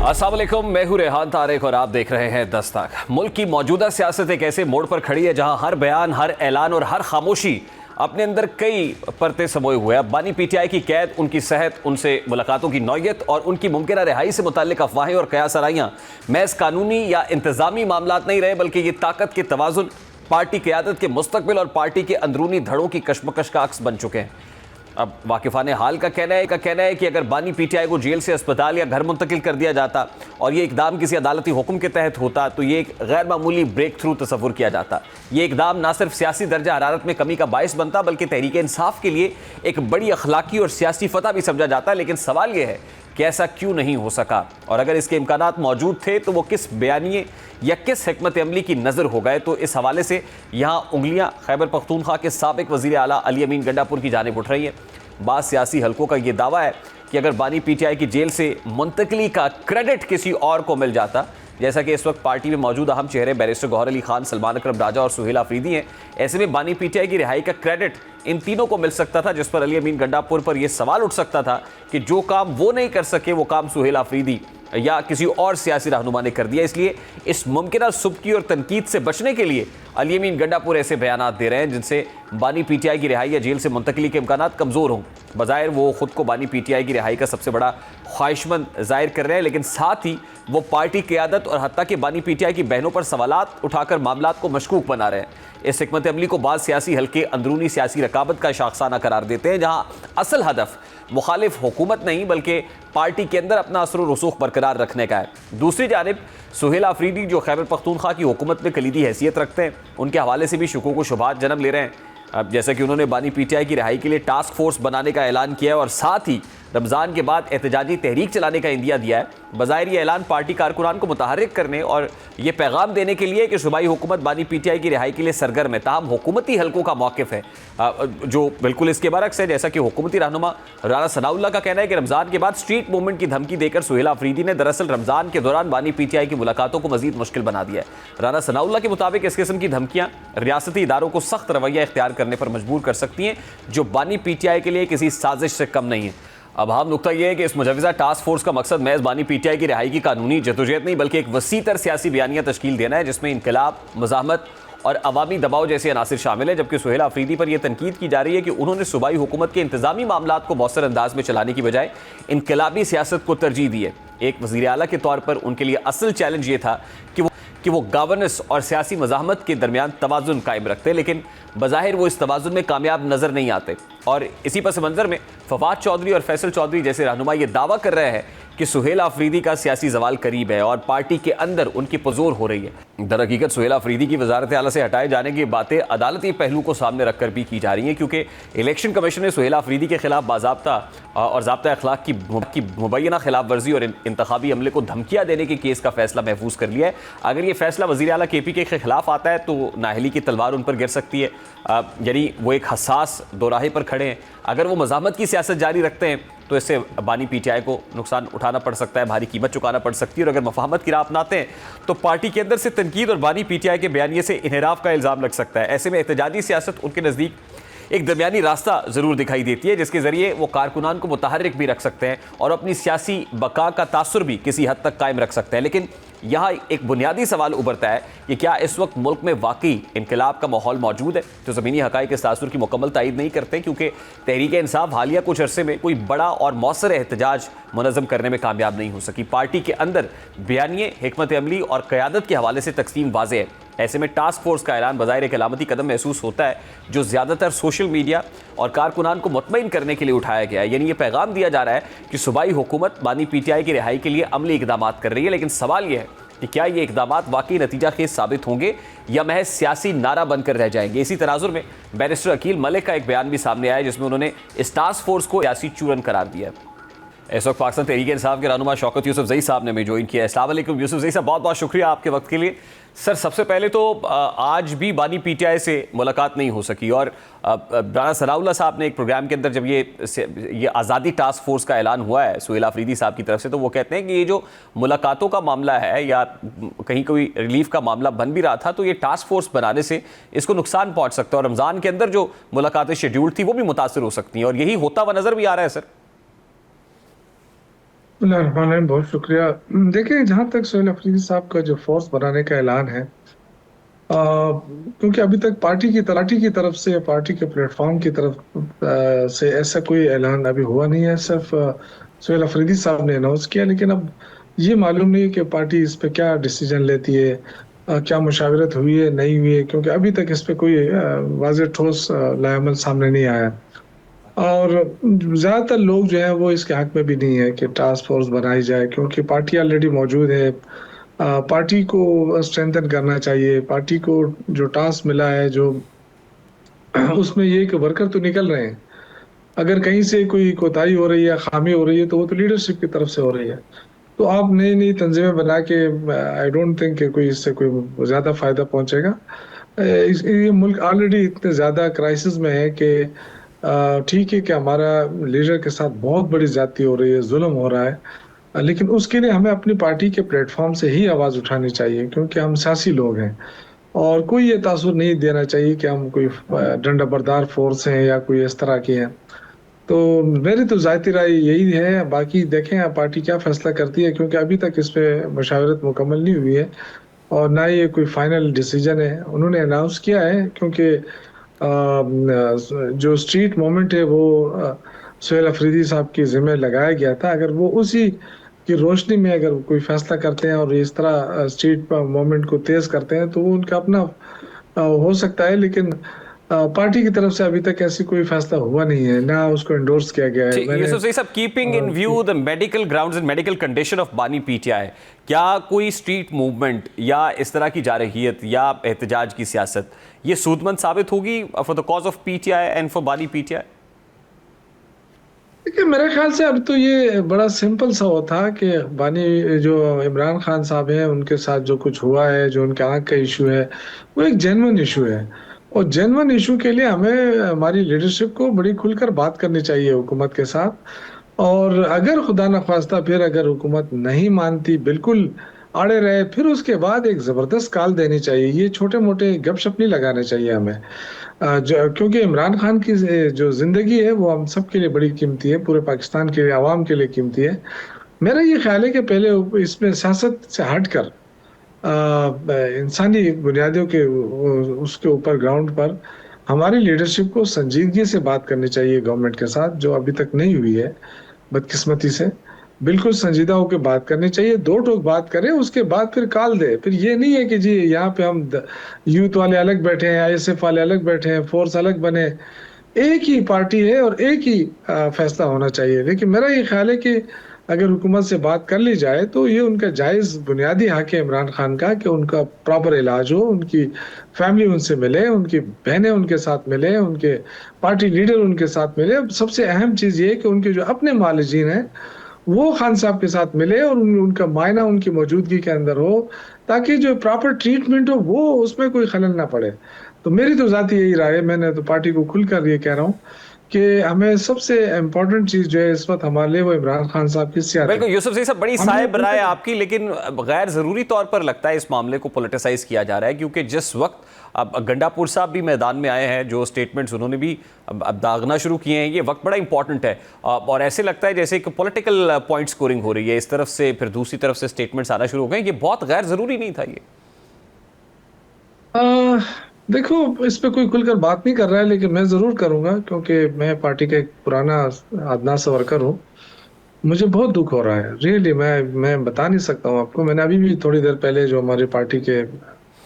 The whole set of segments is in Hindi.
अस्सलाम वालेकुम, मैं हूं रेहान तारिक और आप देख रहे हैं दस्तक। मुल्क की मौजूदा सियासत एक ऐसे मोड़ पर खड़ी है जहां हर बयान, हर ऐलान और हर खामोशी अपने अंदर कई परतें समोए हुए हैं। बानी पीटीआई की कैद, उनकी सेहत, उनसे मुलाकातों की नौयत और उनकी मुमकिन रिहाई से मुताल्लिक अफवाहें और कयास आराइयां महज कानूनी या इंतजामी मामलात नहीं रहे, बल्कि ये ताकत के तवाजुन, पार्टी क़यादत के मुस्तकबिल और पार्टी के अंदरूनी धड़ों की कशमकश का अक्स बन चुके हैं। अब वाकिफाने हाल का कहना है कि अगर बानी पीटीआई को जेल से अस्पताल या घर मुंतकिल कर दिया जाता और ये इकदाम किसी अदालती हुक्म के तहत होता तो ये एक गैर मामूली ब्रेक थ्रू तस्वुर किया जाता। ये इकदाम ना सिर्फ सियासी दर्जा हरारत में कमी का बायस बनता, बल्कि तहरीक इंसाफ के लिए एक बड़ी अखलाकी और सियासी फतह भी समझा जाता। लेकिन सवाल यह है कि ऐसा क्यों नहीं हो सका, और अगर इसके इम्कानात मौजूद थे तो वो किस बयानिए या किस हिकमत अमली की नज़र हो गए। तो इस हवाले से यहाँ उंगलियाँ खैबर पख्तूनख्वा के साबिक वज़ीर आला अली अमीन गंडापुर की जानिब उठ रही है। बाद सियासी हलकों का ये दावा है कि अगर बानी पीटीआई की जेल से मुंतकली का क्रेडिट किसी और को मिल जाता, जैसा कि इस वक्त पार्टी में मौजूद अहम चेहरे बैरिस्टर गौहर अली खान, सलमान अकरम राजा और सुहेल आफरीदी हैं, ऐसे में बानी पीटीआई की रिहाई का क्रेडिट इन तीनों को मिल सकता था, जिस पर अली अमीन गंडापुर पर यह सवाल उठ सकता था कि जो काम वो नहीं कर सके वो काम सुहेल आफरीदी या किसी और सियासी रहनुमा ने कर दिया। इसलिए इस मुमकिन सुबकी और तनकीद से बचने के लिए अली अमीन गंडापुर ऐसे बयानात दे रहे हैं जिनसे बानी पीटीआई की रिहाई या जेल से मुंतकली के इम्कानात कमज़ोर हों। बज़ाहिर वो खुद को बानी पीटीआई की रिहाई का सबसे बड़ा ख्वाहिशमंद जाहिर कर रहे हैं, लेकिन साथ ही वो पार्टी क़यादत और हत्ता कि बानी पीटीआई की बहनों पर सवालात उठाकर मामलात को मशकूक बना रहे हैं। इस हिकमत अमली को बाद सियासी हल्के अंदरूनी सियासी रकाबत का शाखसाना करार देते हैं, जहाँ असल हदफ मुखालिफ हुकूमत नहीं बल्कि पार्टी के अंदर अपना असर और रसूख बरकरार रखने का है। दूसरी जानिब सुहेल आफरीदी, जो खैबर पख्तूनख्वा की हुकूमत में कलीदी हैसियत रखते हैं, उनके हवाले से भी शुकूक व शुबहात जन्म ले रहे हैं। अब जैसा कि उन्होंने बानी पीटीआई की रिहाई के लिए टास्क फोर्स बनाने का ऐलान किया है और साथ ही रमज़ान के बाद एहतजाजी तहरीक चलाने का इंदिया दिया है। बज़ाहिर ये ऐलान पार्टी कारकुनान को मुतहर्रिक करने और ये पैगाम देने के लिए कि सूबाई हुकूमत बानी पीटीआई की रिहाई के लिए सरगर्म है। ताहम हुकूमती हलकों का मौक़िफ़ है जो बिल्कुल इसके बरक्स है। जैसा कि हुकूमती रहनुमा राना सनाउल्लाह का कहना है कि रमज़ान के बाद स्ट्रीट मूवमेंट की धमकी देकर सुहेल आफरीदी ने दरअसल रमज़ान के दौरान बानी पीटीआई की मुलाकातों को मज़ीद मुश्किल बना दिया है। राना सनाउल्लाह के मुताबिक इस किस्म की धमकियाँ रियासती इदारों को सख्त रवैया इख्तियार करने पर मजबूर कर सकती हैं, जो बानी पीटीआई के लिए किसी साजिश से कम नहीं है। अब हम नुकता यह है कि इस मुजव्वज़ा टास्क फोर्स का मकसद महज बानी पीटीआई की रिहाई की कानूनी जदोजहद नहीं बल्कि एक वसी तर सियासी बयानिया तश्कील देना है, जिसमें इनकलाब, मज़ाहमत और अवामी दबाव जैसे अनासिर शामिल है। जबकि सुहेल आफरीदी पर यह तनकीद की जा रही है कि उन्होंने सूबाई हुकूमत के इंतजामी मामलात को मौसर अंदाज में चलाने की बजाय इनकलाबी सियासत को तरजीह दी है। एक वज़ीर आला के तौर पर उनके लिए असल चैलेंज ये था कि वो गवर्नेंस और सियासी मज़ाहमत के दरमियान तवाज़ुन कायम रखते, लेकिन बज़ाहिर वो इस तवाज़ुन में कामयाब नज़र नहीं आते। और इसी पस मंज़र में फवाद चौधरी और फैसल चौधरी जैसे रहनुमा ये दावा कर रहे हैं कि सुहेल आफरीदी का सियासी जवाल करीब है और पार्टी के अंदर उनकी पुजोर हो रही है। दर हकीकत सुहेल आफरीदी की वज़ारत आला से हटाए जाने की बातें अदालती पहलू को सामने रखकर भी की जा रही हैं, क्योंकि इलेक्शन कमीशन ने सुहेल आफरीदी के खिलाफ बाज़ाब्ता और ज़ाब्ता अखलाक की मुबैना खिलाफ वर्जी और इंतखाबी अमले को धमकियाँ देने के केस का फैसला महफूज कर लिया है। अगर ये फैसला वज़ीर आला KPK के खिलाफ आता है तो नाअहली की तलवार उन पर गिर सकती है। यानी वो एक हसास दोराहे पर खड़े हैं। अगर वो मज़ाहमत की सियासत जारी रखते हैं तो इससे बानी पीटीआई को नुकसान उठाना पड़ सकता है, भारी कीमत चुकाना पड़ सकती है। और अगर मफाहमत की राह अपनाते हैं तो पार्टी के अंदर से तनकीद और बानी पीटीआई के बयानिए से इन्हिराफ का इल्ज़ाम लग सकता है। ऐसे में एहतजाजी सियासत उनके नज़दीक एक दरमियानी रास्ता ज़रूर दिखाई देती है, जिसके ज़रिए वो कारकुनान को मुतहर्रिक भी रख सकते हैं और अपनी सियासी बका का तासुर भी किसी हद तक कायम रख सकते हैं। लेकिन यहाँ एक बुनियादी सवाल उभरता है कि क्या इस वक्त मुल्क में वाकई इनकलाब का माहौल मौजूद है? तो ज़मीनी हक़ाइक़ इस तासुर की मुकम्मल तायीद नहीं करते, क्योंकि तहरीक इंसाफ हालिया कुछ अरसे में कोई बड़ा और मौसर एहतजाज मुनज़्ज़म करने में कामयाब नहीं हो सकी। पार्टी के अंदर बयानिए, हिकमत अमली और क़यादत के हवाले से तकसीम वाज़ेह है। ऐसे में टास्क फोर्स का ऐलान बज़ाहिर एक अलामती कदम महसूस होता है, जो ज़्यादातर सोशल मीडिया और कारकुनान को मुतमईन करने के लिए उठाया गया है। यानी ये पैगाम दिया जा रहा है कि सूबाई हुकूमत बानी पीटीआई की रिहाई के लिए अमली इक़दामात कर रही है। लेकिन सवाल यह है कि क्या ये इक़दामात वाकई नतीजा खेज साबित होंगे या महज सियासी नारा बनकर रह जाएंगे। इसी तनाजुर में बैरिस्टर अकील मलिक का एक बयान भी सामने आया, जिसमें उन्होंने इस टास्क फोर्स को सियासी चूरन करार दिया है। इस वक्त पाकिस्तान तहरीक इंसाफ के रहनुमा शौकत यूसुफ साहब ने ज्वाइन किया है। अस्सलाम वालेकुम यूसुफ साहब, बहुत बहुत शुक्रिया आपके वक्त के लिए। सर, सबसे पहले तो आज भी बानी पीटीआई से मुलाकात नहीं हो सकी और राना सनाउल्लाह साहब ने एक प्रोग्राम के अंदर जब ये आज़ादी टास्क फोर्स का ऐलान हुआ है सुहेल आफरीदी साहब की तरफ से, तो वो कहते हैं कि ये जो मुलाकातों का मामला है या कहीं कोई रिलीफ का मामला बन भी रहा था, तो ये टास्क फोर्स बनाने से इसको नुकसान पहुँच सकता है और रमज़ान के अंदर जो मुलाकातें शेड्यूल्ड थी वो भी मुतासर हो सकती हैं, और यही होता हुआ नज़र भी आ रहा है। सर, बिस्मिल्लाहिर्रहमानिर्रहीम, बहुत शुक्रिया। देखिए, जहाँ तक सोहेल अफरीदी साहब का जो फोर्स बनाने का ऐलान है, क्योंकि अभी तक पार्टी की तरफ से, पार्टी के प्लेटफॉर्म की तरफ से ऐसा कोई ऐलान अभी हुआ नहीं है। सिर्फ सोहेल अफरीदी साहब ने अनाउंस किया, लेकिन अब ये मालूम नहीं कि पार्टी इस पे क्या डिसीजन लेती है, क्या मुशावरत हुई है नहीं हुई है, क्योंकि अभी तक इस पे कोई वाज़ेह ठोस लाएमल सामने नहीं आया। और ज्यादातर लोग जो है वो इसके हक में भी नहीं है कि टास्क फोर्स बनाई जाए, क्योंकि पार्टी ऑलरेडी मौजूद है। पार्टी को स्ट्रेंथन करना चाहिए। पार्टी को जो टास्क मिला है, जो उसमें ये कि वर्कर तो निकल रहे हैं। अगर कहीं से कोई कोताही हो रही है, खामी हो रही है, तो वो तो लीडरशिप की तरफ से हो रही है। तो आप नई नई तंजीमें बना के, आई डोंट थिंक कि कोई इससे कोई ज्यादा फायदा पहुंचेगा। ये मुल्क ऑलरेडी इतने ज्यादा क्राइसिस में है कि ठीक है कि हमारा लीडर के साथ बहुत बड़ी ज्यादती हो रही है, जुल्म हो रहा है, लेकिन उसके लिए हमें अपनी पार्टी के प्लेटफॉर्म से ही आवाज उठानी चाहिए, क्योंकि हम सियासी लोग हैं। और कोई ये तासुर नहीं देना चाहिए कि हम कोई डंडा बरदार फोर्स हैं या कोई इस तरह की हैं। तो मेरी तो जाती राय यही है। बाकी देखें आप पार्टी क्या फैसला करती है, क्योंकि अभी तक इस पे मशावरत मुकम्मल नहीं हुई है और ना ही ये कोई फाइनल डिसीजन है। उन्होंने अनाउंस किया है, क्योंकि जो स्ट्रीट मोमेंट है वो सोहेल अफरीदी साहब के जिम्मे लगाया गया था। अगर वो उसी की रोशनी में अगर कोई फैसला करते हैं और इस तरह स्ट्रीट मोमेंट को तेज करते हैं, तो वो उनका अपना हो सकता है। लेकिन पार्टी की तरफ से अभी तक ऐसी कोई फैसला हुआ नहीं है, ना उसको एंडोर्स किया गया है। ठीक, मैंने यूसुफ सही साहब, keeping in view the medical grounds and medical condition of बानी पीटीआई, क्या कोई स्ट्रीट मूवमेंट या इस तरह की जारहियत या एहतजाज की सियासत ये सूदमंद साबित होगी for the cause of PTI and for बानी पीटीआई? देखिए, मेरे ख्याल से अब तो ये बड़ा सिंपल सा होता कि बानी, जो इमरान खान साहब हैं, उनके साथ जो कुछ हुआ है, जो उनके आंख का इशू है, वो एक जेन्युइन इशू है। और जेन्युइन इशू के लिए हमें हमारी लीडरशिप को बड़ी खुलकर बात करनी चाहिए हुकूमत के साथ। और अगर खुदा न खास्ता फिर अगर हुकूमत नहीं मानती, बिल्कुल आड़े रहे, फिर उसके बाद एक जबरदस्त कॉल देनी चाहिए। ये छोटे मोटे गपशप नहीं लगाने चाहिए हमें। क्योंकि इमरान खान की जो जिंदगी है वो हम सब के लिए बड़ी कीमती है, पूरे पाकिस्तान के लिए, आवाम के लिए कीमती है। मेरा ये ख्याल है कि पहले इसमें सियासत से हटकर इंसानी बुनियादों के उसके ऊपर, ग्राउंड पर हमारी लीडरशिप को संजीदगी से बात करनी चाहिए गवर्नमेंट के साथ, जो अभी तक नहीं हुई है बदकिस्मती से। बिल्कुल संजीदा होकर बात करनी चाहिए, दो टोक बात करें, उसके बाद फिर कॉल दे। फिर ये नहीं है कि जी यहाँ पे हम यूथ वाले अलग बैठे हैं, आईएसएफ वाले अलग बैठे हैं, फोर्स अलग बने। एक ही पार्टी है और एक ही फैसला होना चाहिए। लेकिन मेरा ये ख्याल है कि अगर हुकूमत से बात कर ली जाए, तो ये उनका जायज बुनियादी हक है इमरान खान का कि उनका प्रॉपर इलाज हो, उनकी फैमिली उनसे मिले, उनकी बहनें उनके साथ मिले, उनके पार्टी लीडर उनके साथ मिले। सबसे अहम चीज ये है कि उनके जो अपने मालिजीन हैं वो खान साहब के साथ मिले और उनका मायना उनकी मौजूदगी के अंदर हो, ताकि जो प्रॉपर ट्रीटमेंट हो वो उसमें कोई खलल ना पड़े। तो मेरी तो जाती यही राय है। मैंने तो पार्टी को खुलकर ये कह रहा हूँ कि हमें सबसे इम्पोर्टेंट चीज जो है इस वक्त हमारे लिए, वो इमरान खान साहब की सियासत बिल्कुल है। यूसुफ सही साहब, बड़ी हमें साहिब राय आपकी, लेकिन गैर जरूरी तौर पर लगता है इस मामले को पोलिटिसाइज किया जा रहा है, क्योंकि जिस वक्त अब गंडापुर साहब भी मैदान में आए हैं, जो स्टेटमेंट्स उन्होंने भी अब दागना शुरू किए हैं, ये वक्त बड़ा इंपॉर्टेंट है। और ऐसे लगता है जैसे कि पॉलिटिकल पॉइंट स्कोरिंग हो रही है, इस तरफ से फिर दूसरी तरफ से स्टेटमेंट्स आना शुरू हो गए। ये बहुत गैर जरूरी नहीं था ये। आ, देखो, इस पे कोई खुलकर बात नहीं कर रहा है, लेकिन मैं जरूर करूंगा, क्योंकि मैं पार्टी का एक पुराना अदना सा वर्कर हूँ। मुझे बहुत दुख हो रहा है, रियली। मैं बता नहीं सकता हूँ आपको। मैंने अभी भी थोड़ी देर पहले जो हमारी पार्टी के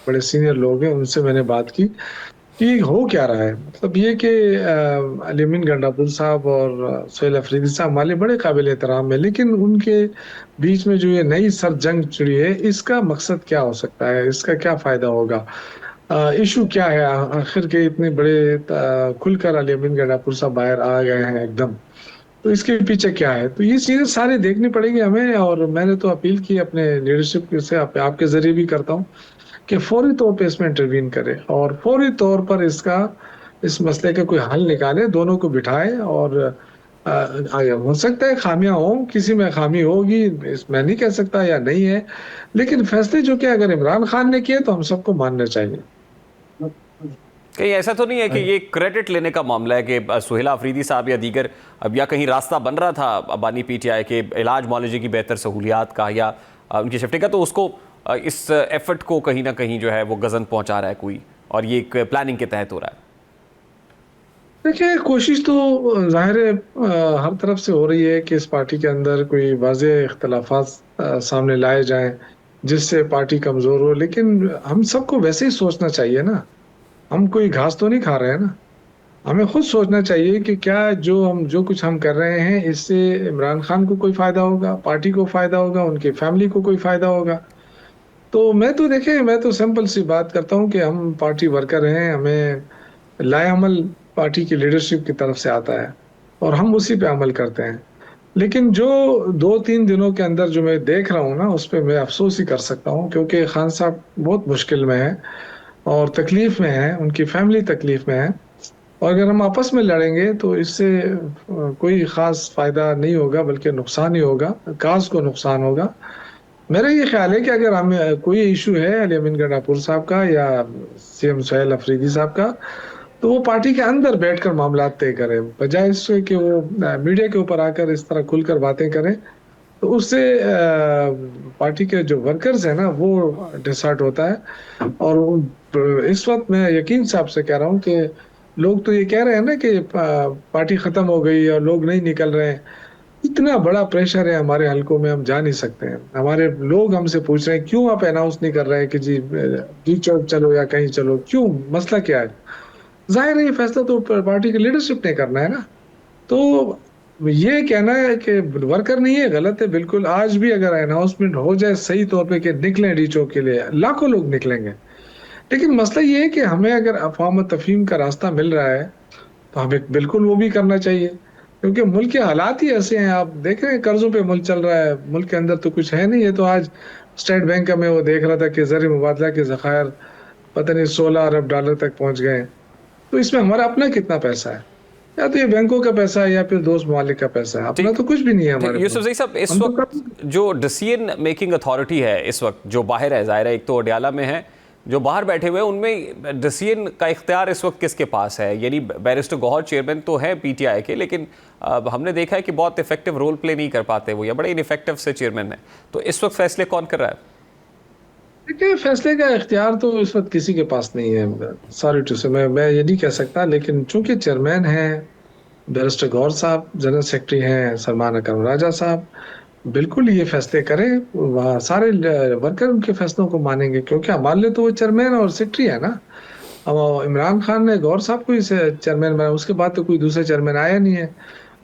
बड़े सीनियर लोग हैं उनसे मैंने बात की कि हो क्या रहा है। मतलब ये कि अलीमीन गंडापुर साहब और सोहेल अफरीदी साहब हमारे बड़े काबिल एहतराम है, लेकिन उनके बीच में जो ये नई सर जंग छिड़ी है, इसका मकसद क्या हो सकता है, इसका क्या फायदा होगा, इशू क्या है आखिर के। इतने बड़े खुलकर अलीमीन गंडापुर साहब बाहर आ गए हैं एकदम, तो इसके पीछे क्या है। तो ये चीजें सारी देखनी पड़ेगी हमें। और मैंने तो अपील की अपने लीडरशिप से, आपके जरिए भी करता हूँ कि फौरी तौर पे इसमें इंटरवीन करे और फौरी तौर पर इस मसले का कोई हल निकाले, दोनों को बिठाए। और आगे हो सकता है खामियां हो, किसी में खामी होगी, मैं नहीं कह सकता या नहीं है, लेकिन फैसले जो कि अगर इमरान खान ने किए तो हम सबको मानने चाहिए। कहीं ऐसा तो नहीं है कि ये क्रेडिट लेने का मामला है कि सुहेला अफरीदी साहब या दीगर अब या कहीं रास्ता बन रहा था बानी पीटीआई के इलाज मुआलजे की बेहतर सहूलियात का या उनकी शिफ्टिंग का, तो उसको इस एफर्ट को कहीं ना कहीं जो है वो गजन पहुंचा रहा है कोई, और ये एक प्लानिंग के तहत हो रहा है? देखिए, कोशिश तो जाहिर है हर तरफ से हो रही है कि इस पार्टी के अंदर कोई वाज़ेह इख्तलाफात सामने लाए जाएं जिससे पार्टी कमज़ोर हो, लेकिन हम सबको वैसे ही सोचना चाहिए ना। हम कोई घास तो नहीं खा रहे हैं ना। हमें खुद सोचना चाहिए कि क्या जो कुछ हम कर रहे हैं इससे इमरान खान को कोई फायदा होगा, पार्टी को फायदा होगा, उनकी फैमिली को कोई फायदा होगा। तो मैं तो सिंपल सी बात करता हूँ कि हम पार्टी वर्कर हैं, हमें लाएअमल पार्टी की लीडरशिप की तरफ से आता है और हम उसी पे अमल करते हैं। लेकिन जो 2-3 दिनों के अंदर जो मैं देख रहा हूँ ना, उस पे मैं अफ़सोस ही कर सकता हूँ, क्योंकि खान साहब बहुत मुश्किल में हैं और तकलीफ में हैं, उनकी फैमिली तकलीफ में है। और अगर हम आपस में लड़ेंगे तो इससे कोई ख़ास फ़ायदा नहीं होगा, बल्कि नुकसान ही होगा, काज़ को नुकसान होगा। मेरा ये ख्याल है कि अगर हमें कोई इशू है अली अमीन गंडापुर साहब का या सीएम सुहेल अफरीदी साहब का, तो वो पार्टी के अंदर बैठकर मामलात तय करें, बजाय इससे कि वो मीडिया के ऊपर आकर इस तरह खुलकर बातें करें। तो उससे पार्टी के जो वर्कर्स हैं ना, वो डिसहार्ट होता है। और इस वक्त मैं यकीन से आपसे कह रहा हूँ कि लोग तो ये कह रहे हैं ना कि पार्टी खत्म हो गई और लोग नहीं निकल रहे हैं। इतना बड़ा प्रेशर है हमारे हलकों में, हम जा नहीं सकते हैं। हमारे लोग हमसे पूछ रहे हैं क्यों आप अनाउंस नहीं कर रहे हैं कि जी चौक चलो या कहीं चलो, क्यों, मसला क्या है? जाहिर है ये फैसला तो पार्टी की लीडरशिप ने करना है ना। तो ये कहना है कि वर्कर नहीं है, गलत है बिल्कुल। आज भी अगर अनाउंसमेंट हो जाए सही तौर पे कि निकलें डी चौक के लिए, लाखों लोग निकलेंगे। लेकिन मसला ये है कि हमें अगर अफ़वाह तफ़हीम का रास्ता मिल रहा है तो हमें बिल्कुल वो भी करना चाहिए, क्योंकि मुल्क के हालात ही ऐसे हैं। आप देख रहे हैं कर्जों पे मुल्क चल रहा है, मुल्क के अंदर तो कुछ है नहीं है। तो आज स्टेट बैंक का मैं वो देख रहा था कि ज़र मुबादला के ज़खायर पता नहीं 16 अरब डॉलर तक पहुंच गए। तो इसमें हमारा अपना कितना पैसा है? या तो ये बैंकों का पैसा है या फिर दोस्त ममालिक का पैसा है, अपना तो कुछ भी नहीं है हमारे पास। यूसुफजई साहब, इस हम तो वक्त जो डिसीजन मेकिंग अथॉरिटी है इस वक्त जो बाहर है, ज़ाहिर है एक तो अडयाला में है, जो बाहर बैठे हुए हैं उनमें डिसीजन का इख्तियार इस वक्त किसके पास है? यानी बैरिस्टर गौहर चेयरमैन तो है पीटीआई के, लेकिन हमने देखा है कि बहुत इफेक्टिव रोल प्ले नहीं कर पाते वो, या बड़े इनइफेक्टिव से चेयरमैन है। तो इस वक्त फैसले कौन कर रहा है? देखिए, फैसले का इख्तियार तो इस वक्त किसी के पास नहीं है। सॉरी टू से मैं ये नहीं कह सकता, लेकिन चूंकि चेयरमैन है बैरिस्टर गौहर साहब, जनरल सेक्रेटरी हैं सलमान अकरम राजा साहब, बिल्कुल ये फैसले करें। वहाँ सारे वर्कर उनके फैसलों को मानेंगे, क्योंकि हमारे लिए तो वो चेयरमैन और सेक्रेटरी है ना। अब इमरान खान ने गौहर साहब को इसे चेयरमैन बनाया, उसके बाद तो कोई दूसरा चेयरमैन आया नहीं है।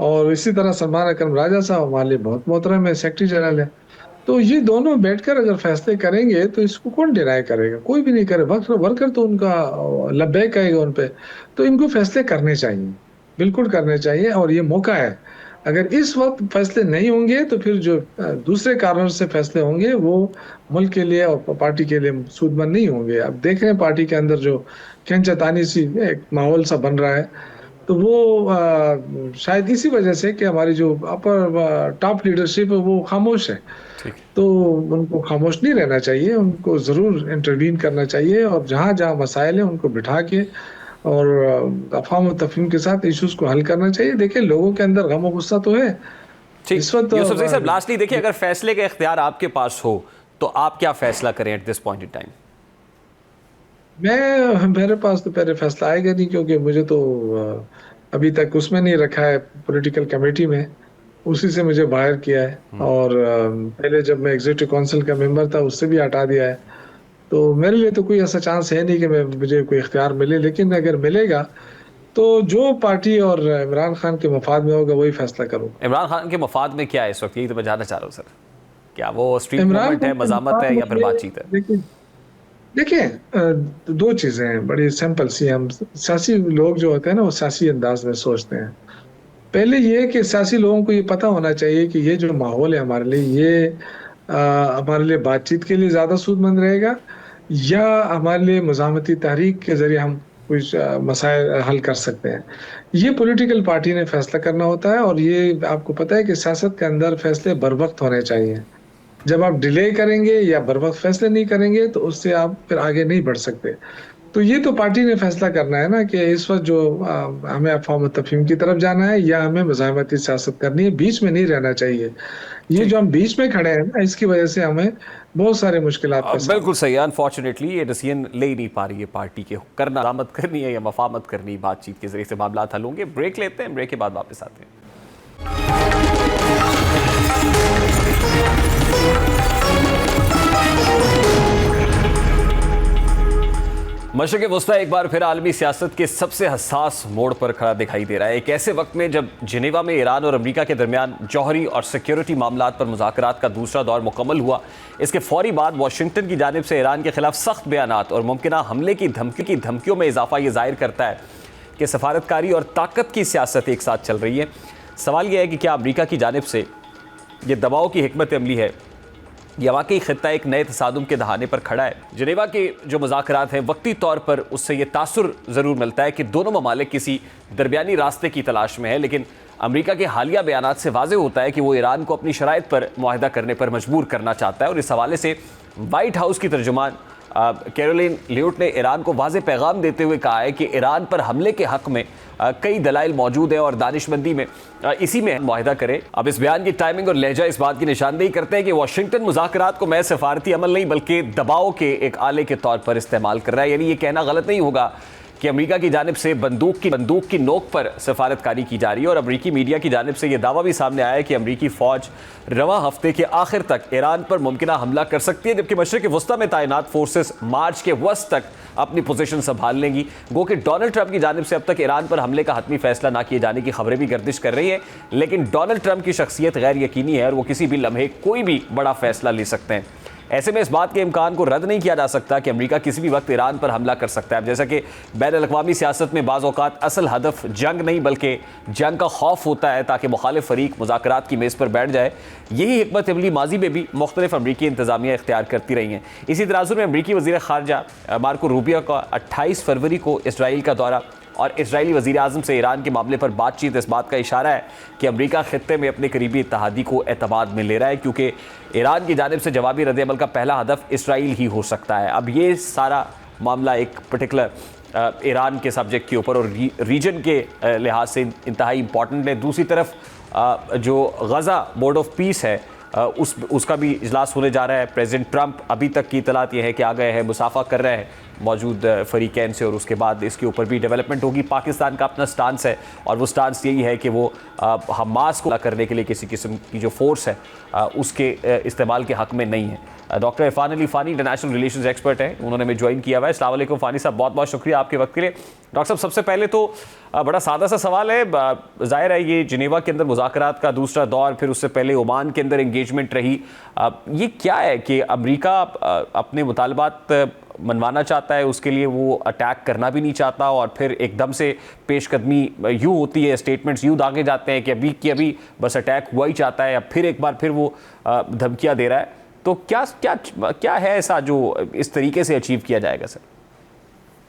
और इसी तरह सलमान अकरम राजा साहब हमारे लिए बहुत मोहतरम है, सेक्रेटरी जनरल है। तो ये दोनों बैठकर अगर फैसले करेंगे तो इसको कौन डिनाई करेगा? कोई भी नहीं करे। वर्कर तो उनका लब्बैक कहेगा उन पे। तो इनको फैसले करने चाहिए, बिल्कुल करने चाहिए, और ये मौका है। अगर इस वक्त फैसले नहीं होंगे तो फिर जो दूसरे कारणों से फैसले होंगे वो मुल्क के लिए और पार्टी के लिए सूदमंद नहीं होंगे। अब देख रहे हैं पार्टी के अंदर जो खींचातानी सी एक माहौल सा बन रहा है, तो वो शायद इसी वजह से कि हमारी जो अपर टॉप लीडरशिप है वो खामोश है। ठीक। तो उनको खामोश नहीं रहना चाहिए, उनको ज़रूर इंटरवीन करना चाहिए, और जहाँ जहाँ मसाइल हैं उनको बिठा के और अफ़वाह तफ़हीम के साथ इश्यूज को हल करना चाहिए। देखिए, लोगों के अंदर गम और गुस्सा तो है ठीक। इस वक्त। यूसुफजई साहब, लास्टली देखिए, अगर फैसले का इख्तियार आपके पास हो तो आप क्या फैसला करें at this point in time? मेरे पास तो पहले फैसला आएगा नहीं, क्योंकि मुझे तो अभी तक उसमें नहीं रखा है, पॉलिटिकल कमेटी में। उसी से मुझे बाहर किया है, और पहले जब मैं एग्जीक्यूटिव काउंसिल का मेंबर था उससे भी हटा दिया है। तो मेरे लिए तो कोई ऐसा चांस है नहीं कि मुझे कोई इख्तियार मिले, लेकिन अगर मिलेगा तो जो पार्टी और इमरान खान के मफाद में होगा वही फैसला करूंगा। इमरान खान के मफाद में क्या है इस वक्त, यही तो मैं जानना चाह रहा हूँ सर। क्या वो स्ट्रीट इमरान मूवमेंट है, खान के मजामत मफाद है, में या फिर बातचीत है? देखिए देखिए, दो चीजें हैं बड़ी सिंपल सी। हम सियासी लोग जो होते हैं ना, वो सियासी अंदाज में सोचते हैं। पहले ये कि सियासी लोगों को ये पता होना चाहिए कि ये जो माहौल है हमारे लिए, ये हमारे लिए बातचीत के लिए ज्यादा सूदमंद रहेगा, या हमारे लिए मुज़ाहमती तहरीक के जरिए हम कुछ मसाइल हल कर सकते हैं। ये पॉलिटिकल पार्टी ने फैसला करना होता है, और ये आपको पता है कि सियासत के अंदर फैसले बर वक्त होने चाहिए। जब आप डिले करेंगे या बर वक्त फैसले नहीं करेंगे तो उससे आप फिर आगे नहीं बढ़ सकते। तो ये तो पार्टी ने फैसला करना है ना कि इस वक्त जो हमें अफ़वाह तफहीम की तरफ जाना है या हमें मज़ाहमती सियासत करनी है, बीच में नहीं रहना चाहिए। ये ठीक। जो हम बीच में खड़े हैं ना, इसकी वजह से हमें बहुत सारे मुश्किलात का बिल्कुल सामना। सही है। अनफॉर्चुनेटली ये डिसीजन ले ही नहीं पा रही है पार्टी के, करना मत करनी है या मफामत करनी, बातचीत के जरिए से मामला हल होंगे। ब्रेक लेते हैं, ब्रेक के बाद वापस आते हैं। मशरिक़ वस्ता एक बार फिर आलमी सियासत के सबसे हसास मोड़ पर खड़ा दिखाई दे रहा है। एक ऐसे वक्त में जब जिनेवा में ईरान और अमेरिका के दरमियान जौहरी और सिक्योरिटी मामलात पर मुज़ाकरात का दूसरा दौर मुकम्मल हुआ, इसके फौरी बाद वाशिंगटन की जानिब से ईरान के खिलाफ सख्त बयानात और मुमकिना हमले की धमकियों में इजाफा ये जाहिर करता है कि सफारतकारी और ताकत की सियासत एक साथ चल रही है। सवाल यह है कि क्या अमेरिका की जानिब से ये दबाव की हिकमत अमली है या वाकई खित्ता एक नए तसादुम के दहाने पर खड़ा है। जिनेवा के जो मुज़ाकरात हैं, वक्ती तौर पर उससे ये तासुर ज़रूर मिलता है कि दोनों ममालिक किसी दरमियानी रास्ते की तलाश में है, लेकिन अमेरिका के हालिया बयानात से वाज़ेह होता है कि वो ईरान को अपनी शराइत पर मुआहदा करने पर मजबूर करना चाहता है। और इस हवाले से वाइट हाउस की तर्जुमान कैरोलिन लियोट ने ईरान को वाज़ेह पैगाम देते हुए कहा है कि ईरान पर हमले के हक़ में कई दलाइल मौजूद है और दानिशमंदी में इसी में मुआहदा करे। अब इस बयान की टाइमिंग और लहजा इस बात की निशानदेही करते हैं कि वाशिंगटन मुज़ाकरात को महज सफारती अमल नहीं बल्कि दबाव के एक आले के तौर पर इस्तेमाल कर रहा है। यानी ये कहना गलत नहीं होगा कि अमेरिका की जानिब से बंदूक की नोक पर सफारतकारी की जा रही है। और अमेरिकी मीडिया की जानिब से यह दावा भी सामने आया है कि अमेरिकी फ़ौज रवां हफ्ते के आखिर तक ईरान पर मुमकिना हमला कर सकती है, जबकि मशरिक़ वस्ता में तैनात फोर्सेस मार्च के वस्त तक अपनी पोजीशन संभाल लेंगी। गो कि डोनाल्ड ट्रंप की जानिब से अब तक ईरान पर हमले का हतमी फैसला ना किए जाने की खबरें भी गर्दिश कर रही हैं, लेकिन डोनाल्ड ट्रंप की शख्सियत गैर यकीनी है और वो किसी भी लम्हे कोई भी बड़ा फैसला ले सकते हैं। ऐसे में इस बात के इम्कान को रद्द नहीं किया जा सकता कि अमेरिका किसी भी वक्त ईरान पर हमला कर सकता है। जैसा कि बैन-अल-अक़वामी सियासत में बाज़ औक़ात असल हदफ जंग नहीं बल्कि जंग का खौफ होता है ताकि मुखालिफ फरीक मुज़ाकरात की मेज़ पर बैठ जाए। यही हिकमत अमली माजी में भी मुख्तलिफ अमरीकी इंतज़ामिया इख्तियार करती रही हैं। इसी तराजुर में अमरीकी वज़ीर ख़ारजा मार्को रूबियो का 28 फरवरी को इसराइल का दौरा और इजरायली वज़ीर आज़म से ईरान के मामले पर बातचीत इस बात का इशारा है कि अमेरिका खित्ते में अपने करीबी इत्तेहादी को एतमाद में ले रहा है, क्योंकि ईरान की जानिब से जवाबी रद्द-ए-अमल का पहला हदफ इसराइल ही हो सकता है। अब ये सारा मामला एक पर्टिकुलर ईरान के सब्जेक्ट के ऊपर और रीजन के लिहाज से इंतहाई इंपॉर्टेंट है। दूसरी तरफ जो गज़ा बोर्ड ऑफ पीस है उसका भी इजलास होने जा रहा है। प्रेसिडेंट ट्रंप अभी तक की इतलात यह है कि आ गए हैं, मुसाफा कर रहे हैं मौजूद फरीकैन से और उसके बाद इसके ऊपर भी डेवलपमेंट होगी। पाकिस्तान का अपना स्टांस है और वो स्टांस यही है कि वो हमास को करने के लिए किसी किस्म की जो फोर्स है उसके इस्तेमाल के हक़ में नहीं है। Doctor Irfan Ali Fani international relations expert हैं, उन्होंने हमें ज्वाइन किया हुआ है। अस्सलाम वालेकुम फ़ानी साहब, बहुत बहुत शुक्रिया आपके वक्त के लिए। डॉक्टर साहब, सबसे पहले तो बड़ा सादा सा सवाल है, ज़ाहिर है ये जिनेवा के अंदर मुज़ाकरात का दूसरा दौर, फिर उससे पहले ओमान के अंदर इंगेजमेंट रही, ये क्या है कि अमेरिका अपने मुतालबात मनवाना चाहता है, उसके लिए वो अटैक करना भी नहीं चाहता और फिर एकदम से पेशकदमी यूँ होती है, स्टेटमेंट्स यूँ दागे जाते हैं कि अभी बस अटैक हुआ ही चाहता है, अब फिर एक बार फिर वो धमकियाँ दे रहा है। तो क्या क्या क्या है ऐसा जो इस तरीके से अचीव किया जाएगा सर?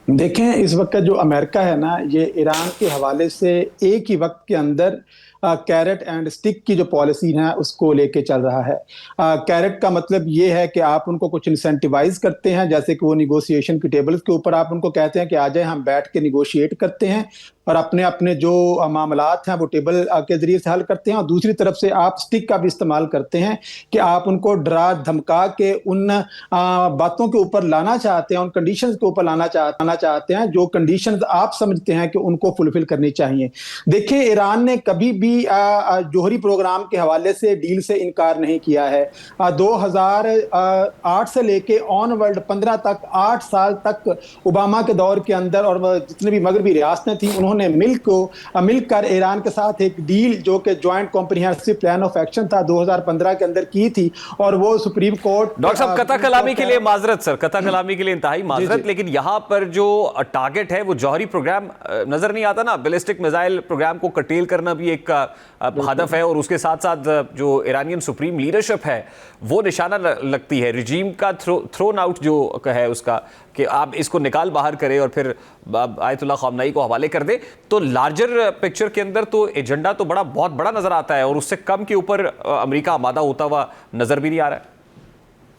देखें, इस वक्त जो अमेरिका है ना, ये ईरान के हवाले से एक ही वक्त के अंदर कैरेट एंड स्टिक की जो पॉलिसी है उसको लेके चल रहा है। कैरेट का मतलब ये है कि आप उनको कुछ इंसेंटिवाइज करते हैं, जैसे कि वो निगोशिएशन की टेबल के ऊपर आप उनको कहते हैं कि आ जाए हम बैठ के निगोशिएट करते हैं और अपने अपने जो मामलात हैं वो टेबल के जरिए से हल करते हैं। और दूसरी तरफ से आप स्टिक का भी इस्तेमाल करते हैं कि आप उनको डरा धमका के उन बातों के ऊपर लाना चाहते हैं, उन कंडीशंस के ऊपर लाना चाहते हैं जो कंडीशंस आप समझते हैं कि उनको फुलफिल करनी चाहिए। देखिए, ईरान ने कभी भी जौहरी प्रोग्राम के हवाले से डील से इनकार नहीं किया है। 2008 से लेके ऑनवर्ड 15 तक 8 साल तक ओबामा के दौर के अंदर और जितने भी मगरबी रियासतें थी उन्होंने मिलकर ईरान के साथ एक डील जो कि joint comprehensive plan of action था 2015 के अंदर की थी और वो सुप्रीम कोर्ट। डॉक्टर साहब, कता कलामी के लिए माजरत सर, कता कलामी के लिए इंतहाई माजरत, लेकिन यहाँ पर जो टारगेट है वो जौहरी प्रोग्राम नजर नहीं आता ना। बैलिस्टिक मिसाइल प्रोग्राम को कटेल करना भी एक हदफ है और उसके साथ साथ जो ईरानियन सुप्रीम लीडरशिप है वो निशाना लगती है। रिजीम का थ्रोन आउट जो है उसका कि आप इसको निकाल बाहर करें और फिर आयतुल्लाह ख़ामनेई को हवाले कर दे, तो लार्जर पिक्चर के अंदर तो एजेंडा तो बहुत बड़ा नजर आता है और उससे कम के ऊपर अमेरिका आमादा होता हुआ नजर भी नहीं आ रहा है।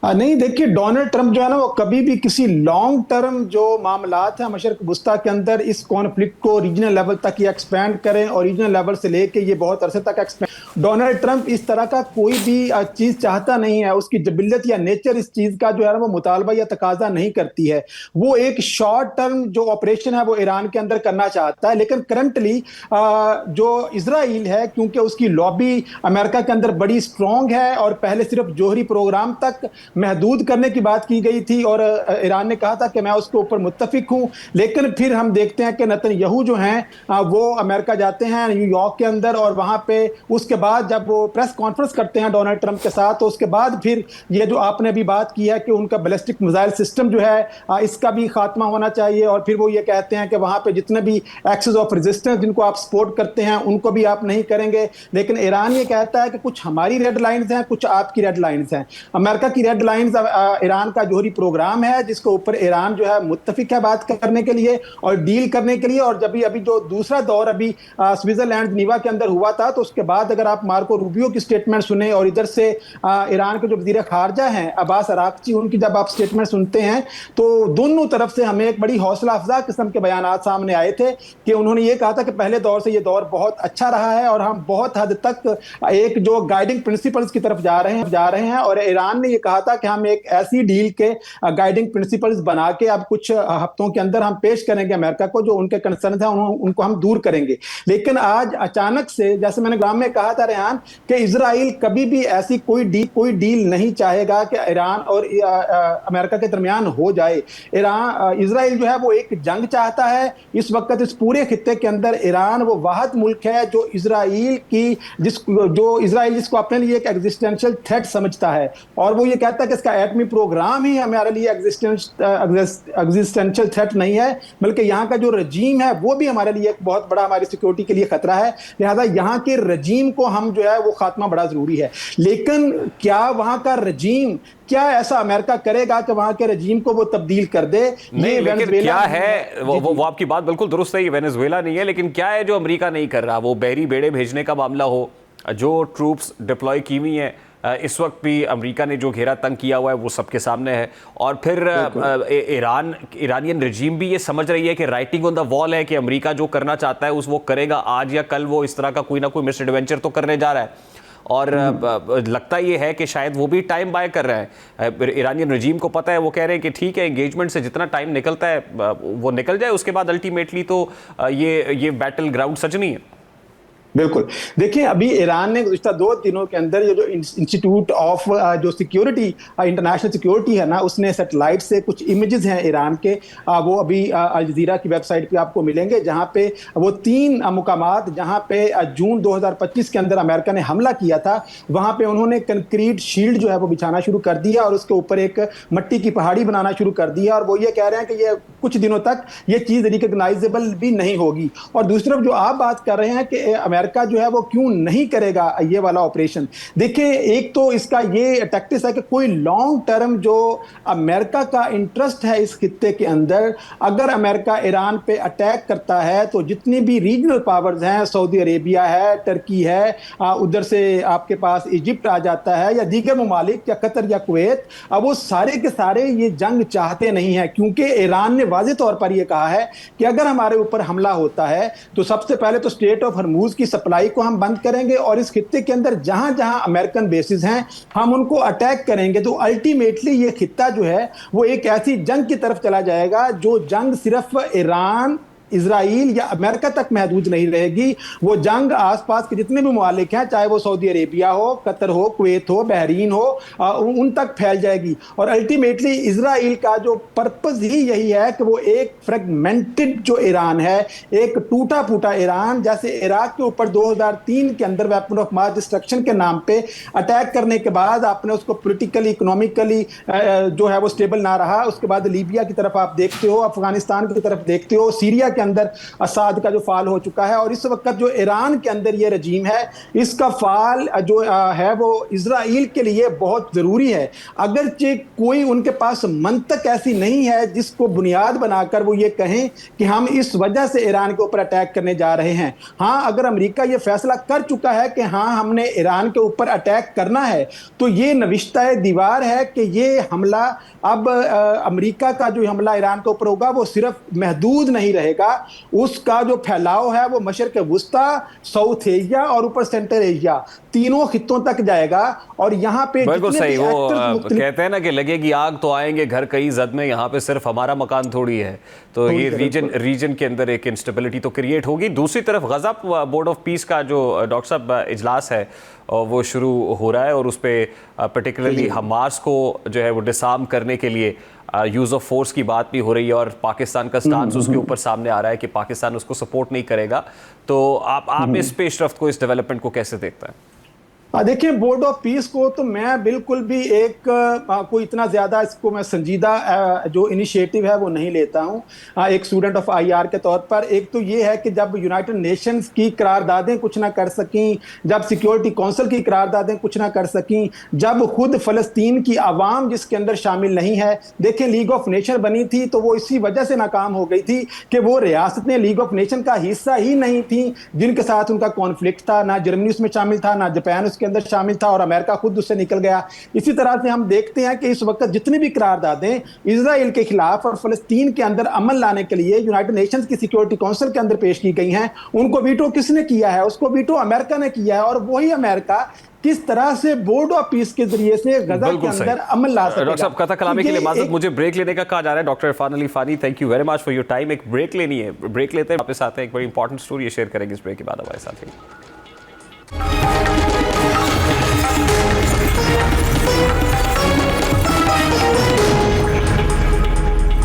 नहीं, देखिए डोनाल्ड ट्रंप जो है ना वो कभी भी किसी लॉन्ग टर्म जो मामलात हैं मशरक वस्ता के अंदर इस कॉन्फ्लिक्ट को रीजनल लेवल तक ये एक्सपेंड करें और रीजनल लेवल से लेके ये बहुत अरसे तक एक्सपेंड, डोनाल्ड ट्रंप इस तरह का कोई भी चीज चाहता नहीं है। उसकी जबिल्लत या नेचर इस चीज का जो है ना वो मुतालबा या तकाजा नहीं करती है। वो एक शॉर्ट टर्म जो ऑपरेशन है वो ईरान के अंदर करना चाहता है, लेकिन करंटली जो इसराइल है क्योंकि उसकी लॉबी अमेरिका के अंदर बड़ी स्ट्रांग है और पहले सिर्फ जोहरी प्रोग्राम तक महदूद करने की बात की गई थी और ईरान ने कहा था कि मैं उसके ऊपर मुत्तफिक हूं, लेकिन फिर हम देखते हैं कि नेतन्याहू जो हैं वो अमेरिका जाते हैं न्यूयॉर्क के अंदर और वहां पे उसके बाद जब वो प्रेस कॉन्फ्रेंस करते हैं डोनाल्ड ट्रंप के साथ, तो उसके बाद फिर ये जो आपने अभी बात की है कि उनका बैलिस्टिक मिसाइल सिस्टम जो है इसका भी खात्मा होना चाहिए और फिर वो ये कहते हैं कि वहां पे जितने भी एक्सेस ऑफ रेजिस्टेंस जिनको आप सपोर्ट करते हैं उनको भी आप नहीं करेंगे। लेकिन ईरान ये कहता है कि कुछ हमारी रेड लाइंस हैं, कुछ आपकी रेड लाइंस हैं। अमेरिका की रेड लाइंस ईरान का जोहरी प्रोग्राम है जिसके ऊपर ईरान जो है मुत्तफिक है बात करने के लिए और डील करने के लिए। और जब अभी जो दूसरा दौर अभी स्विट्जरलैंड नीवा के अंदर हुआ था तो उसके बाद अगर आप मार्को रूबियो की स्टेटमेंट सुने और इधर से ईरान के जो वजीर खारजा हैं अब्बास अराक्ची, उनकी जब आप स्टेटमेंट सुनते हैं तो दोनों तरफ से हमें एक बड़ी हौसला अफजा किस्म के बयानात सामने आए थे कि उन्होंने ये कहा था कि पहले दौर से ये दौर बहुत अच्छा रहा है और हम बहुत हद तक एक जो गाइडिंग प्रिंसिपल्स की तरफ जा रहे हैं और ईरान ने ये कहा था कि हम एक ऐसी डील के गाइडिंग प्रिंसिपल्स बना के अब कुछ हफ्तों के अंदर हम पेश करेंगे अमेरिका को, जो उनके कंसर्न है उनको हम दूर करेंगे। लेकिन आज अचानक से, जैसे मैंने ग्राम में कहा था रेहान, कि इजराइल कभी भी ऐसी कोई डील नहीं चाहेगा कि ईरान और अमेरिका के दरमियान हो जाए। इजराइल जो है वो एक जंग चाहता है। इस वक्त इस पूरे खित्ते के अंदर ईरान वो वाहिद मुल्क है जो इजराइल जिसको अपने लिए एक एग्जिस्टेंशियल थ्रेट समझता है और वो ये कहता है कि इसका एटमी प्रोग्राम ही हमारे लिए एग्जिस्टेंशियल थ्रेट नहीं है, बल्कि यहाँ का जो रजीम है वो भी हमारे लिए एक बहुत बड़ा हमारी सिक्योरिटी के लिए खतरा है। लिहाजा यहाँ के रजीम को हम जो है वो खात्मा बड़ा जरूरी है। लेकिन क्या वहाँ का रजीम, क्या ऐसा अमेरिका करेगा कि वहां के रजीम को वो तब्दील कर दे? नहीं, लेकिन क्या है वो आपकी बात बिल्कुल दुरुस्त है, वेनेजुएला नहीं है, लेकिन क्या है जो अमेरिका नहीं कर रहा? वो बहरी बेड़े भेजने का मामला हो, जो ट्रूप्स डिप्लॉय की हुई हैं इस वक्त भी अमेरिका ने जो घेरा तंग किया हुआ है वो सबके सामने है। और फिर ईरानियन रजीम भी ये समझ रही है कि राइटिंग ऑन द वॉल है कि अमेरिका जो करना चाहता है वो करेगा, आज या कल वो इस तरह का कोई ना कोई मिस एडवेंचर तो करने जा रहा है। और लगता ये है कि शायद वो भी टाइम बाय कर रहे हैं। ईरानियन रजीम को पता है, वो कह रहे हैं कि ठीक है, एंगेजमेंट से जितना टाइम निकलता है वो निकल जाए, उसके बाद अल्टीमेटली तो ये बैटल ग्राउंड सच नहीं है। बिल्कुल। देखिए, अभी ईरान ने गुज़िश्ता 2 दिनों के अंदर ये जो इंस्टीट्यूट ऑफ जो सिक्योरिटी इंटरनेशनल सिक्योरिटी है ना, उसने सैटेलाइट से कुछ इमेजेस हैं ईरान के, वो अभी अल जज़ीरा की वेबसाइट पे आपको मिलेंगे, जहां पे वो 3 मुकामात जहां पे जून 2025 के अंदर अमेरिका ने हमला किया था, वहां पे उन्होंने कंक्रीट शील्ड जो है वो बिछाना शुरू कर दिया और उसके ऊपर एक मिट्टी की पहाड़ी बनाना शुरू कर दिया। और वो ये कह रहे हैं कि ये कुछ दिनों तक ये चीज़ रिकग्नाइजेबल भी नहीं होगी। और दूसरी तरफ जो आप बात कर रहे हैं कि अमेरिका जो है वो क्यों नहीं करेगा ये वाला ऑपरेशन, देखिए एक तो इसका ये टैक्टिस है कि कोई लॉन्ग टर्म जो अमेरिका का इंटरेस्ट है इस खित्ते के अंदर, अगर अमेरिका ईरान पे अटैक करता है तो जितनी भी रीजनल पावर्स हैं, सऊदी अरेबिया है, टर्की है, उधर से आपके पास इजिप्ट आ जाता है या दीगर ममालिक या कतर या कुवैत, अब वो सारे के सारे ये जंग चाहते नहीं है, क्योंकि ईरान ने वाज़ेह तौर पर यह कहा है कि अगर हमारे ऊपर हमला होता है तो सबसे पहले तो स्ट्रेट ऑफ हर्मुज की सप्लाई को हम बंद करेंगे और इस खित्ते के अंदर जहां जहां अमेरिकन बेसिस हैं हम उनको अटैक करेंगे। तो अल्टीमेटली ये खित्ता जो है वो एक ऐसी जंग की तरफ चला जाएगा जो जंग सिर्फ ईरान, इजराइल या अमेरिका तक महदूद नहीं रहेगी। वो जंग आसपास के जितने भी ममालिक हैं, चाहे वो सऊदी अरेबिया हो, कतर हो, कुवैत हो, बहरीन हो, उन तक फैल जाएगी। और अल्टीमेटली इजराइल का जो पर्पस ही यही है कि वो एक फ्रेगमेंटेड जो ईरान है, एक टूटा फूटा ईरान, जैसे इराक के ऊपर 2003 के अंदर वेपन ऑफ मास डिस्ट्रक्शन के नाम पे अटैक करने के बाद आपने उसको पोलिटिकली, इकोनॉमिकली जो है वो स्टेबल ना रहा, उसके बाद लीबिया की तरफ आप देखते हो, अफगानिस्तान की तरफ देखते हो, सीरिया के अंदर असाद का जो फाल हो चुका है, और इस वक्त जो ईरान के अंदर ये रजीम है, इसका फाल जो है वो इजराइल के लिए बहुत ज़रूरी है। अगरचे कोई उनके पास मंतक ऐसी नहीं है जिसको बुनियाद बनाकर वो ये कहें कि हम इस वजह से ईरान के ऊपर अटैक करने जा रहे हैं। हाँ, अगर अमेरिका ये फैसला कर चुका है कि हाँ हमने ईरान के ऊपर अटैक करना है, तो ये नविश्ता दीवार है कि ये हमला अब अमेरिका का जो हमला ईरान के ऊपर होगा वो सिर्फ महदूद नहीं रहेगा, उसका जो फैलाव है वो मशरक़ वुस्ता, साउथ एशिया और ऊपर सेंट्रल एशिया, तीनों खित्तों तक जाएगा। और यहाँ पे बिल्कुल सही, वो कहते हैं ना कि लगेगी आग तो आएंगे घर कई जद में, यहाँ पे सिर्फ हमारा मकान थोड़ी है, तो ये रीजन के अंदर एक इंस्टेबिलिटी तो क्रिएट होगी। दूसरी तरफ गज़ा बोर्ड ऑफ पीस का जो डॉक्टर साहब इजलास है वो शुरू हो रहा है, और उस पर पर्टिकुलरली हमास को जो है वो डिसआर्म करने के लिए यूज़ ऑफ फोर्स की बात भी हो रही है, और पाकिस्तान का स्टांस उसके ऊपर सामने आ रहा है कि पाकिस्तान उसको सपोर्ट नहीं करेगा। तो आप इस पेशरफ्त को, इस डेवलपमेंट को कैसे देखते हैं? देखिए, बोर्ड ऑफ पीस को तो मैं बिल्कुल भी कोई इतना ज़्यादा इसको मैं संजीदा जो इनिशिएटिव है वो नहीं लेता हूँ एक स्टूडेंट ऑफ आईआर के तौर पर। एक तो ये है कि जब यूनाइटेड नेशंस की करारदादें कुछ ना कर सकीं, जब सिक्योरिटी काउंसिल की करारदादें कुछ ना कर सकीं, जब खुद फ़लस्तीन की आवाम जिसके अंदर शामिल नहीं है, देखें लीग ऑफ नेशन बनी थी तो वो इसी वजह से नाकाम हो गई थी कि वो रियासतें लीग ऑफ नेशन का हिस्सा ही नहीं थी जिनके साथ उनका कॉन्फ्लिक्ट था। ना जर्मनी उसमें शामिल था, ना जापान के अंदर शामिल था, और अमेरिका खुद उससे निकल गया। इसी तरह से हम देखते हैं कि इस वक्त जितनी भी करारदादें इजराइल के खिलाफ और फलस्तीन के अंदर अमल लाने के लिए यूनाइटेड नेशंस की सिक्योरिटी काउंसिल के अंदर पेश की गई हैं, उनको वीटो किसने किया है? उसको वीटो अमेरिका ने किया है। और वही अमेरिका किस तरह से बोर्ड ऑफ पीस के जरिए से गजा के अंदर अमल ला सकेगा। डॉक्टर साहब, कथा कलामी के लिए इजाजत, मुझे ब्रेक लेने का कहा जा रहा है। Doctor Irfan Ali Fani, thank you very much for your time. एक ब्रेक लेनी है, ब्रेक लेते हैं, वापस आते हैं, एक बड़ी इंपॉर्टेंट स्टोरी शेयर करेंगे इस ब्रेक के बाद हमारे साथ।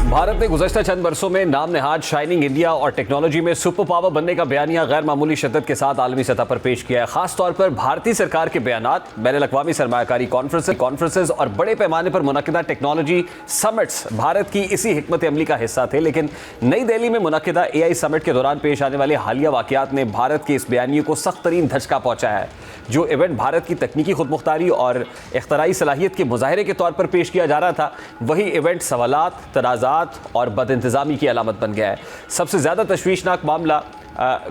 भारत ने गुज़श्ता चंद बरसों में नाम नेहाद शाइनिंग इंडिया और टेक्नोलॉजी में सुपर पावर बनने का बयानिया गैर मामूली शिद्दत के साथ आलमी सतह पर पेश किया है। खास तौर पर भारतीय सरकार के बयानात, बैनुल-अक़वामी सरमायाकारी कॉन्फ्रेंसेस और बड़े पैमाने पर मुनक़िदा टेक्नोलॉजी समिट्स भारत की इसी हिकमत अमली का हिस्सा थे। लेकिन नई दिल्ली में मुनक़िदा AI समिट के दौरान पेश आने वाले हालिया वाक़यात ने भारत के इस बयानिए को सख्त तरीन धचका पहुंचाया है। जो इवेंट भारत की तकनीकी खुदमुख्तारी और इख्तराई सलाहियत के मुजाहरे के तौर पर पेश किया जा रहा था, वही इवेंट सवालात, तनाज़ात और बदइंतज़ामी की अलामत बन गया है। सबसे ज़्यादा तशवीशनाक मामला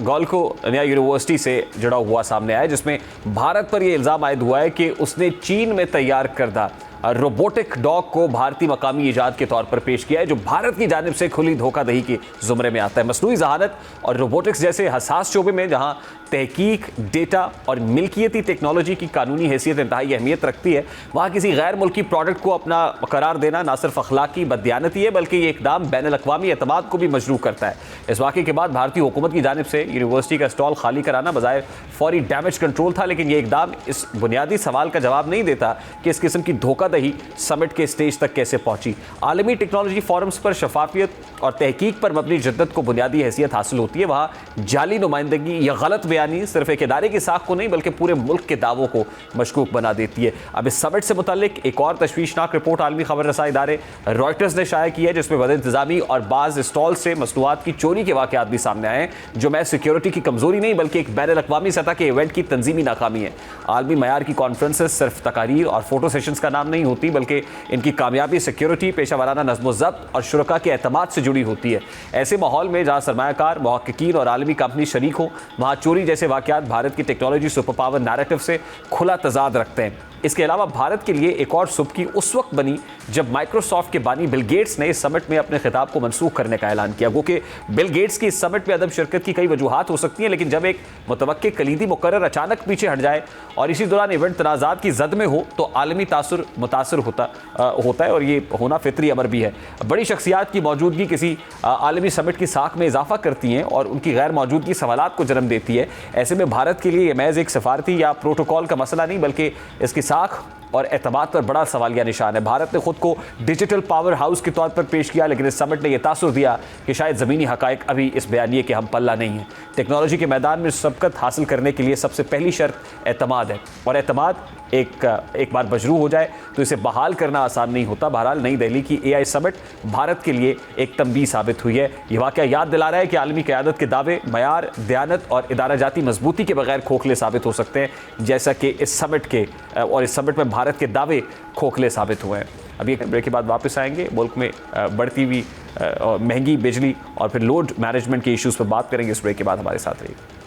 गोल्को नया यूनिवर्सिटी से जुड़ा हुआ सामने आया, जिसमें भारत पर यह इल्ज़ाम आयद हुआ है कि उसने चीन में तैयार करदा रोबोटिक डॉग को भारतीय मकामी इजाद के तौर पर पेश किया है, जो भारत की जानिब से खुली धोखाधही के ज़ुमरे में आता है। मसनूई ज़हानत और रोबोटिक्स जैसे हसास शोबे में जहां तहकीक, डेटा और मिल्कियती टेक्नोलॉजी की कानूनी हैसियत इंतहाई अहमियत रखती है, वहाँ किसी गैर मुल्की प्रोडक्ट को अपना करार देना ना सिर्फ अखलाकी बददियानती है, बल्कि ये इकदाम बैनुल-अक़वामी एतमाद को भी मजरूह करता है। इस वाक़े के बाद भारतीय हुकूमत की जानिब से यूनिवर्सिटी का स्टॉल खाली कराना बज़ाहिर फौरी डैमेज कंट्रोल था, लेकिन ये इकदाम इस बुनियादी सवाल का जवाब नहीं देता कि इस किस्म की धोखाधही समिट के स्टेज तक कैसे पहुंची। आलमी टेक्नोलॉजी फोरम्स पर शफाफियत और तहकीक पर मबनी जिद्दत को बुनियादी हैसियत हासिल होती है, वहाँ जाली नुमाइंदगी या गलत बयानी सिर्फ एक इदारे की साख को नहीं बल्कि पूरे मुल्क के दावों को मशकूक बना देती है। अब इस समिट से मुताल्लिक एक और तशवीशनाक रिपोर्ट आलमी खबर रसाई इदारे रॉयटर्स ने शाया की है, जिसमें बदइंतज़ामी और बाज़ स्टॉल से मसनूआत की चोरी के वाक़यात भी सामने आए हैं, जो मैं सिक्योरिटी की कमजोरी नहीं बल्कि एक बैनुल-अक़वामी सतह के इवेंट की तंजीमी नाकामी है। आलमी मयार की कॉन्फ्रेंसेस सिर्फ तकारीर और फोटो सेशंस का नाम नहीं होती, बल्कि इनकी कामयाबी सिक्योरिटी, पेशा वाराना नज़्म-ओ-ज़ब्त और शुरका के एतमाद से जुड़ी होती है। ऐसे माहौल में जहाँ सरमायाकार, मुहक्किकीन और आलमी कंपनी शरीक हों, वहाँ चोरी जैसे वाक़यात भारत की टेक्नोलॉजी सुपर पावर नैरेटिव से खुला तज़ाद रखते हैं। इसके अलावा भारत के लिए एक और सुबकी उस वक्त बनी जब माइक्रोसॉफ्ट के बानी बिल गेट्स ने इस समिट में अपने खिताब को मनसूख करने का ऐलान किया। गो कि बिल गेट्स की इस समिट में अदम शिरकत की कई वजूहात हो सकती हैं, लेकिन जब एक मुतवक्के कलीदी मुकर्रर अचानक पीछे हट जाए और इसी दौरान इवेंट तनाज़ात की जद में हो, तो आलमी तासुर मुतासर होता है, और ये होना फितरी अमर भी है। बड़ी शख्सियात की मौजूदगी किसी आलमी समिट की साख में इजाफा करती हैं और उनकी गैर मौजूदगी सवालात को जन्म देती है। ऐसे में भारत के लिए यह महज एक सफारती या प्रोटोकॉल का मसला नहीं, बल्कि इसकी साख और एतमाद पर बड़ा सवालिया निशान है। भारत ने खुद को डिजिटल पावर हाउस के तौर पर पेश किया, लेकिन इस समिट ने यह तासुर दिया कि शायद ज़मीनी हक़ाइक़ अभी इस बयानिए के हम पल्ला नहीं है। टेक्नोलॉजी के मैदान में सबकत हासिल करने के लिए सबसे पहली शर्त एतमाद है, और एतमाद एक बार मजरूह हो जाए तो इसे बहाल करना आसान नहीं होता। बहरहाल नई दिल्ली की AI समिट भारत के लिए एक तंबीह साबित हुई है। यह वाक़या याद दिला रहा है कि आलमी क़यादत के दावे मयार, दयानत और इदारा जाती मजबूती के बगैर खोखले साबित हो सकते हैं, जैसा कि इस समिट में भारत के दावे खोखले साबित हुए हैं। अभी एक ब्रेक के बाद वापस आएंगे। मुल्क में बढ़ती हुई महंगी बिजली और फिर लोड मैनेजमेंट के इश्यूज़ पर बात करेंगे। इस ब्रेक के बाद हमारे साथ रहिए।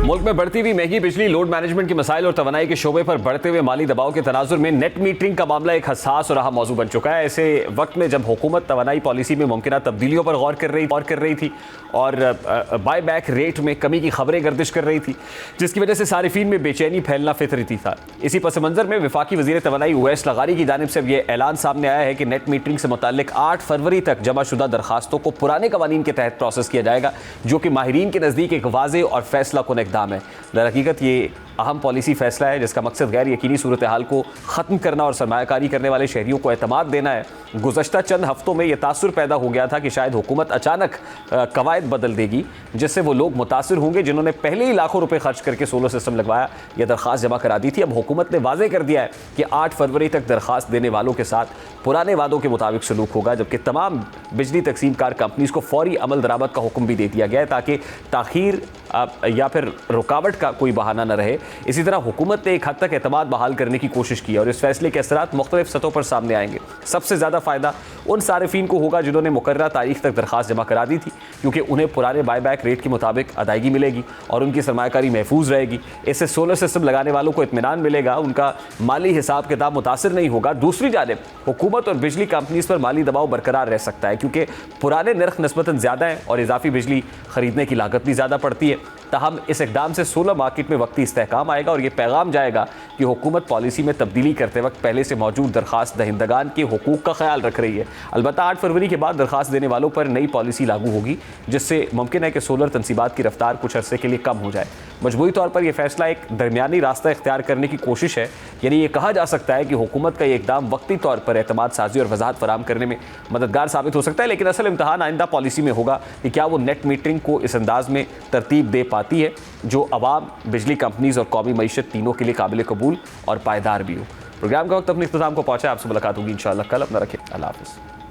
मुल्क में बढ़ती हुई महंगी बिजली, लोड मैनेजमेंट के मसाइल और तवानाई के शोबे पर बढ़ते हुए माली दबाव के तनाजुर में नेट मीटरिंग का मामला एक हसास और अहम मौजू बन चुका है। ऐसे वक्त में जब हुकूमत तवानाई पॉलिसी में मुमकिन तब्दीलियों पर गौर कर रही थी और बाय बैक रेट में कमी की खबरें गर्दिश कर रही थी, जिसकी वजह से सारिफीन में बेचैनी फैलना फितरती था। इसी पस मंज़र में वफाकी वज़ीर तवानाई उवैस लगारी की जानिब से यह ऐलान सामने आया है कि नेट मीटरिंग से मुताल्लिक 8 फरवरी तक जमाशुदा दरखास्तों को पुराने कवानीन के तहत प्रोसेस किया जाएगा, जो कि माहिरीन के नज़दीक एक वाज़े और फैसला कुन इक़दाम है। दरहकीकत ये अहम पॉलिसी फैसला है जिसका मकसद गैर यकीनी सूरत हाल को ख़त्म करना और सरमायाकारी करने वाले शहरियों को एतमाद देना है। गुज़श्ता चंद हफ्तों में यह तासुर पैदा हो गया था कि शायद हुकूमत अचानक कवायद बदल देगी, जिससे वो लोग मुतासिर होंगे जिन्होंने पहले ही लाखों रुपए खर्च करके सोलर सिस्टम लगवाया या दरख्वास्त जमा करा दी थी। अब हुकूमत ने वाज़े कर दिया है कि 8 फरवरी तक दरख्वास्त देने वालों के साथ पुराने वादों के मुताबिक सलूक होगा, जबकि तमाम बिजली तकसीम कार कंपनीज़ को फौरी अमल दरामद का हुक्म भी दे दिया गया है ताकि ताख़ीर या फिर रुकावट का कोई बहाना न रहे। इसी तरह हुकूमत ने एक हद तक एतमाद बहाल करने की कोशिश की और इस फैसले के असरात मुख्तलिफ सतहों पर सामने आएंगे। सबसे ज़्यादा फ़ायदा उन सारिफीन को होगा जिन्होंने मुकर्ररा तारीख तक दरख्वास्त जमा करा दी थी, क्योंकि उन्हें पुराने बायबैक रेट के मुताबिक अदायगी मिलेगी और उनकी सरमायाकारी महफूज रहेगी। इससे सोलर सिस्टम लगाने वालों को इत्मीनान मिलेगा, उनका माली हिसाब किताब मुतासिर नहीं होगा। दूसरी जानिब हुकूमत और बिजली कंपनीज़ पर माली दबाव बरकरार रह सकता है, क्योंकि पुराने नर्ख निस्बतन ज़्यादा हैं और इजाफी बिजली खरीदने की लागत भी ज़्यादा पड़ती है। ताहम इस इक़दाम से सोलर मार्केट में वक्ती इस्तेहकाम आएगा और ये पैगाम जाएगा कि हुकूमत पॉलिसी में तब्दीली करते वक्त पहले से मौजूद दरख्वास्त दहिंदगान के हुकूक का ख्याल रख रही है। अलबत्ता 8 फरवरी के बाद दरख्वास्त देने वालों पर नई पॉलिसी लागू होगी, जिससे मुमकिन है कि सोलर तनसीबात की रफ्तार कुछ अरसे के लिए कम हो जाए। मजबूरी तौर पर यह फैसला एक दरमियानी रास्ता इख्तियार करने की कोशिश है, यानी ये कहा जा सकता है कि हुकूमत का ये इक़दाम वक्ती तौर पर एतमाद साजी और वजाहत फराहम करने में मददगार साबित हो सकता है, लेकिन असल इम्तहान आइंदा पॉलिसी में होगा कि क्या वो नेट मीटरिंग को इस अंदाज में तरतीब दे पाती है जो अवाम, बिजली कंपनीज़ और कौमी मईशत तीनों के लिए काबिल कबूल और पायदार भी हो। प्रोग्राम का वक्त अपने इख्तिताम को पहुँचा। आपसे मुलाकात होगी इंशाअल्लाह कल। अपना रखें। अल्लाह हाफ़िज़।